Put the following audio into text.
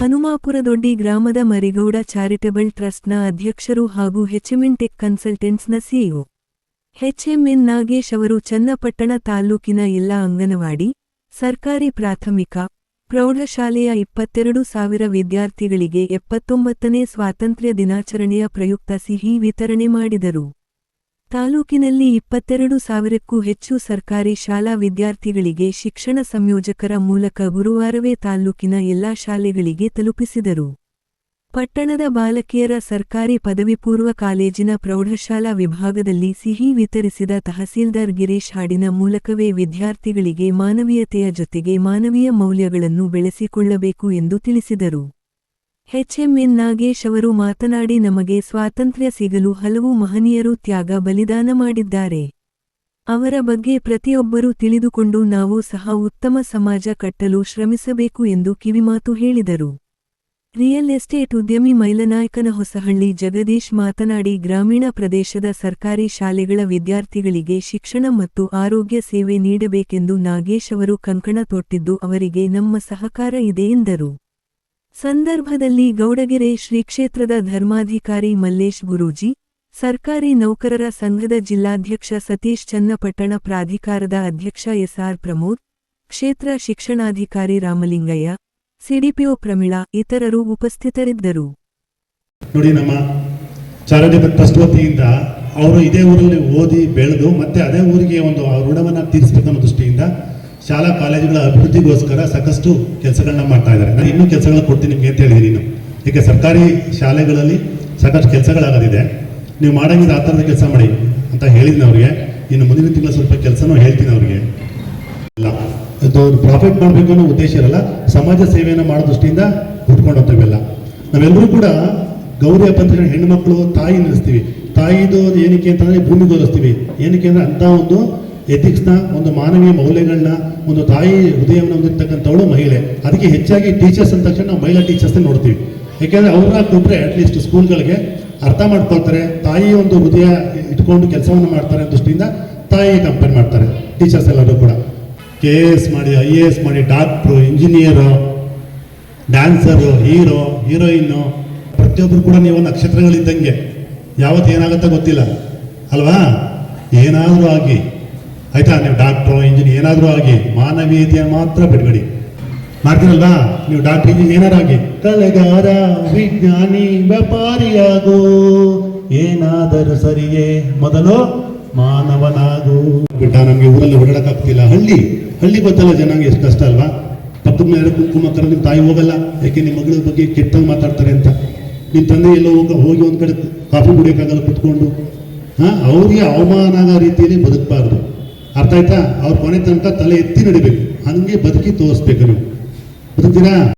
ಹನುಮಾಪುರದೊಡ್ಡಿ ಗ್ರಾಮದ ಮರಿಗೌಡ ಚಾರಿಟಬಲ್ ಟ್ರಸ್ಟ್ನ ಅಧ್ಯಕ್ಷರು ಹಾಗೂ ಎಚ್ಎಂಎನ್ ಟೆಕ್ ಕನ್ಸಲ್ಟೆಂಟ್ಸ್ನ ಸಿಇಒ ಎಚ್ಎಂಎನ್ ನಾಗೇಶ್ ಅವರು ಚನ್ನಪಟ್ಟಣ ತಾಲ್ಲೂಕಿನ ಎಲ್ಲ ಅಂಗನವಾಡಿ, ಸರ್ಕಾರಿ ಪ್ರಾಥಮಿಕ, ಪ್ರೌಢಶಾಲೆಯ 22,000 ವಿದ್ಯಾರ್ಥಿಗಳಿಗೆ 79ನೇ ಸ್ವಾತಂತ್ರ್ಯ ದಿನಾಚರಣೆಯ ಪ್ರಯುಕ್ತ ಸಿಹಿ ವಿತರಣೆ ಮಾಡಿದರು. ತಾಲೂಕಿನಲ್ಲಿ 22,000ಕ್ಕೂ ಹೆಚ್ಚು ಸರ್ಕಾರಿ ಶಾಲಾ ವಿದ್ಯಾರ್ಥಿಗಳಿಗೆ ಶಿಕ್ಷಣ ಸಂಯೋಜಕರ ಮೂಲಕ ಗುರುವಾರವೇ ತಾಲ್ಲೂಕಿನ ಎಲ್ಲಾ ಶಾಲೆಗಳಿಗೆ ತಲುಪಿಸಿದರು. ಪಟ್ಟಣದ ಬಾಲಕಿಯರ ಸರ್ಕಾರಿ ಪದವಿಪೂರ್ವ ಕಾಲೇಜಿನ ಪ್ರೌಢಶಾಲಾ ವಿಭಾಗದಲ್ಲಿ ಸಿಹಿ ವಿತರಿಸಿದ ತಹಸೀಲ್ದಾರ್ ಗಿರೀಶ್ ಹಾಡಿನ ಮೂಲಕವೇ ವಿದ್ಯಾರ್ಥಿಗಳಿಗೆ ಮಾನವೀಯತೆಯ ಜೊತೆಗೆ ಮಾನವೀಯ ಮೌಲ್ಯಗಳನ್ನು ಬೆಳೆಸಿಕೊಳ್ಳಬೇಕು ಎಂದು ತಿಳಿಸಿದರು. ಎಚ್ಎಂಎನ್ ನಾಗೇಶ್ ಅವರು ಮಾತನಾಡಿ, ನಮಗೆ ಸ್ವಾತಂತ್ರ್ಯ ಸಿಗಲು ಹಲವು ಮಹನೀಯರು ತ್ಯಾಗ ಬಲಿದಾನ ಮಾಡಿದ್ದಾರೆ. ಅವರ ಬಗ್ಗೆ ಪ್ರತಿಯೊಬ್ಬರೂ ತಿಳಿದುಕೊಂಡು ನಾವು ಸಹ ಉತ್ತಮ ಸಮಾಜ ಕಟ್ಟಲು ಶ್ರಮಿಸಬೇಕು ಎಂದು ಕಿವಿಮಾತು ಹೇಳಿದರು. ರಿಯಲ್ ಎಸ್ಟೇಟ್ ಉದ್ಯಮಿ ಮೈಲನಾಯಕನಹೊಸಹಳ್ಳಿ ಜಗದೀಶ್ ಮಾತನಾಡಿ, ಗ್ರಾಮೀಣ ಪ್ರದೇಶದ ಸರ್ಕಾರಿ ಶಾಲೆಗಳ ವಿದ್ಯಾರ್ಥಿಗಳಿಗೆ ಶಿಕ್ಷಣ ಮತ್ತು ಆರೋಗ್ಯ ಸೇವೆ ನೀಡಬೇಕೆಂದು ನಾಗೇಶ್ ಅವರು ಕಂಕಣ ತೊಟ್ಟಿದ್ದು ಅವರಿಗೆ ನಮ್ಮ ಸಹಕಾರ ಇದೆ ಎಂದರು. ಸಂದರ್ಭದಲ್ಲಿ ಗೌಡಗೆರೆ ಶ್ರೀಕ್ಷೇತ್ರದ ಧರ್ಮಾಧಿಕಾರಿ ಮಲ್ಲೇಶ್ ಗುರೂಜಿ, ಸರ್ಕಾರಿ ನೌಕರರ ಸಂಘದ ಜಿಲ್ಲಾಧ್ಯಕ್ಷ ಸತೀಶ್, ಚನ್ನಪಟ್ಟಣ ಪ್ರಾಧಿಕಾರದ ಅಧ್ಯಕ್ಷ ಎಸ್ಆರ್ ಪ್ರಮೋದ್, ಕ್ಷೇತ್ರ ಶಿಕ್ಷಣಾಧಿಕಾರಿ ರಾಮಲಿಂಗಯ್ಯ, ಸಿಡಿಪಿಒ ಪ್ರಮೀಳಾ ಇತರರು ಉಪಸ್ಥಿತರಿದ್ದರು. ನೋಡಿ, ನಮ್ಮ ಚಾರಿಟಬಲ್ ಟ್ರಸ್ಟ್ ವತಿಯಿಂದ ಅವರು ಇದೇ ಊರಲ್ಲಿ ಓದಿ ಬೆಳೆದು ಮತ್ತೆ ಅದೇ ಊರಿಗೆ ಒಂದು ಋಣವನ್ನು ತೀರಿಸಬೇಕನ್ನೋ ದೃಷ್ಟಿಯಿಂದ ಶಾಲಾ ಕಾಲೇಜುಗಳ ಅಭಿವೃದ್ಧಿಗೋಸ್ಕರ ಸಾಕಷ್ಟು ಕೆಲಸಗಳನ್ನ ಮಾಡ್ತಾ ಇದ್ದಾರೆ. ನಾನು ಇನ್ನೂ ಕೆಲಸಗಳನ್ನ ಕೊಡ್ತೀನಿ ನಿಮಗೆ ಅಂತ ಹೇಳಿದ್ದೀನಿ. ಇನ್ನು ಏಕೆ ಸರ್ಕಾರಿ ಶಾಲೆಗಳಲ್ಲಿ ಸಾಕಷ್ಟು ಕೆಲಸಗಳಾಗೋದಿದೆ, ನೀವು ಮಾಡಂಗಿದ್ರೆ ಆ ಥರದ ಕೆಲಸ ಮಾಡಿ ಅಂತ ಹೇಳಿದ್ದೀನಿ ಅವ್ರಿಗೆ. ಇನ್ನು ಮುಂದಿನ ತಿಂಗಳ ಸ್ವಲ್ಪ ಕೆಲಸನೂ ಹೇಳ್ತೀನಿ ಅವ್ರಿಗೆ. ಇಲ್ಲ, ಇದು ಪ್ರಾಫಿಟ್ ಮಾಡಬೇಕು ಅನ್ನೋ ಉದ್ದೇಶ ಇರಲ್ಲ, ಸಮಾಜ ಸೇವೆಯನ್ನು ಮಾಡೋ ದೃಷ್ಟಿಯಿಂದ ಹುಡ್ಕೊಂಡು ಹೋಗ್ತೇವೆಲ್ಲ. ನಾವೆಲ್ಲರೂ ಕೂಡ ಗೌರಿ ಹಬ್ಬ ಅಂತ ಹೇಳಿ ಹೆಣ್ಣುಮಕ್ಕಳು ತಾಯಿ ನಿಲ್ಲಿಸ್ತೀವಿ. ತಾಯಿದು ಏನಕ್ಕೆ ಅಂತಂದರೆ ಭೂಮಿಗೆ ಹೋಲಿಸ್ತೀವಿ. ಏನಕ್ಕೆ ಅಂದರೆ ಅಂಥ ಒಂದು ಎಥಿಕ್ಸ್ನ, ಒಂದು ಮಾನವೀಯ ಮೌಲ್ಯಗಳನ್ನ, ಒಂದು ತಾಯಿ ಹೃದಯವನ್ನು ಹೊಂದಿರ್ತಕ್ಕಂಥವಳು ಮಹಿಳೆ. ಅದಕ್ಕೆ ಹೆಚ್ಚಾಗಿ ಟೀಚರ್ಸ್ ಅಂದ ತಕ್ಷಣ ನಾವು ಮಹಿಳಾ ಟೀಚರ್ಸ್ನ ನೋಡ್ತೀವಿ. ಯಾಕೆಂದರೆ ಅವ್ರನ್ನ ಕೊಟ್ಟರೆ ಅಟ್ಲೀಸ್ಟ್ ಸ್ಕೂಲ್ಗಳಿಗೆ ಅರ್ಥ ಮಾಡ್ಕೊಳ್ತಾರೆ, ತಾಯಿ ಒಂದು ಹೃದಯ ಇಟ್ಕೊಂಡು ಕೆಲಸವನ್ನು ಮಾಡ್ತಾರೆ ಅನ್ನೋ ದೃಷ್ಟಿಯಿಂದ ತಾಯಿ ಕಂಪೇರ್ ಮಾಡ್ತಾರೆ ಟೀಚರ್ಸ್ ಎಲ್ಲರೂ ಕೂಡ. KAS ಮಾಡಿ, IAS ಮಾಡಿ, ಡಾಕ್ಟ್ರು, ಇಂಜಿನಿಯರು, ಡ್ಯಾನ್ಸರು, ಹೀರೋಯಿನ್ನು ಪ್ರತಿಯೊಬ್ಬರು ಕೂಡ ನೀವು ನಕ್ಷತ್ರಗಳಿದ್ದಂಗೆ. ಯಾವತ್ತು ಏನಾಗುತ್ತೋ ಗೊತ್ತಿಲ್ಲ ಅಲ್ವಾ? ಏನಾದರೂ ಆಗಿ ಆಯ್ತಾ, ನೀವು ಡಾಕ್ಟ್ರು, ಇಂಜಿನಿಯರ್ ಏನಾದರೂ ಆಗಿ ಮಾನವೀಯತೆಯನ್ನು ಮಾತ್ರ ಬಿಡಬೇಡಿ. ಮಾಡ್ತೀರಲ್ವಾ? ನೀವು ಡಾಕ್ಟ್ರ್, ಇಂಜಿನಿಯರ್ ಏನಾರು ಆಗಿ, ಕಲೆಗಾರ, ವಿಜ್ಞಾನಿ, ವ್ಯಾಪಾರಿಯಾಗು, ಏನಾದರೂ ಸರಿಯೇ, ಮೊದಲು ಮಾನವನಾಗು. ಬಿಟ್ಟ ನಮಗೆ ಊರಲ್ಲಿ ಓಡಾಡಕ್ಕಾಗ್ತಿಲ್ಲ. ಹಳ್ಳಿ ಗೊತ್ತಲ್ಲ ಜನಾಂಗ ಎಷ್ಟು ಕಷ್ಟ ಅಲ್ವಾ? ಪಕ್ಕದ ಮೇಲೆ ಕುಂಕುಮ ನಿಮ್ಮ ತಾಯಿ ಹೋಗಲ್ಲ, ಯಾಕೆ ನಿಮ್ಮ ಮಗಳ ಬಗ್ಗೆ ಕೆಟ್ಟಂಗೆ ಮಾತಾಡ್ತಾರೆ ಅಂತ. ನಿಮ್ಮ ತಂದೆ ಎಲ್ಲೋ ಹೋಗಿ ಒಂದು ಕಡೆ ಕಾಫಿ ಕುಡಿಯೋಕ್ಕಾಗಲ್ಲ ಕುತ್ಕೊಂಡು. ಅವ್ರಿಗೆ ಅವಮಾನ ಆಗೋ ರೀತಿಯಲ್ಲಿ ಬದುಕಬಾರ್ದು. ಅರ್ಥ ಆಯ್ತಾ? ಅವ್ರ ಕೊನೆ ತನಕ ತಲೆ ಎತ್ತಿ ನಡಿಬೇಕು, ಹಂಗೆ ಬದುಕಿ ತೋರಿಸ್ಬೇಕು. ನೀವು ಬದುಕ್ತೀರಾ?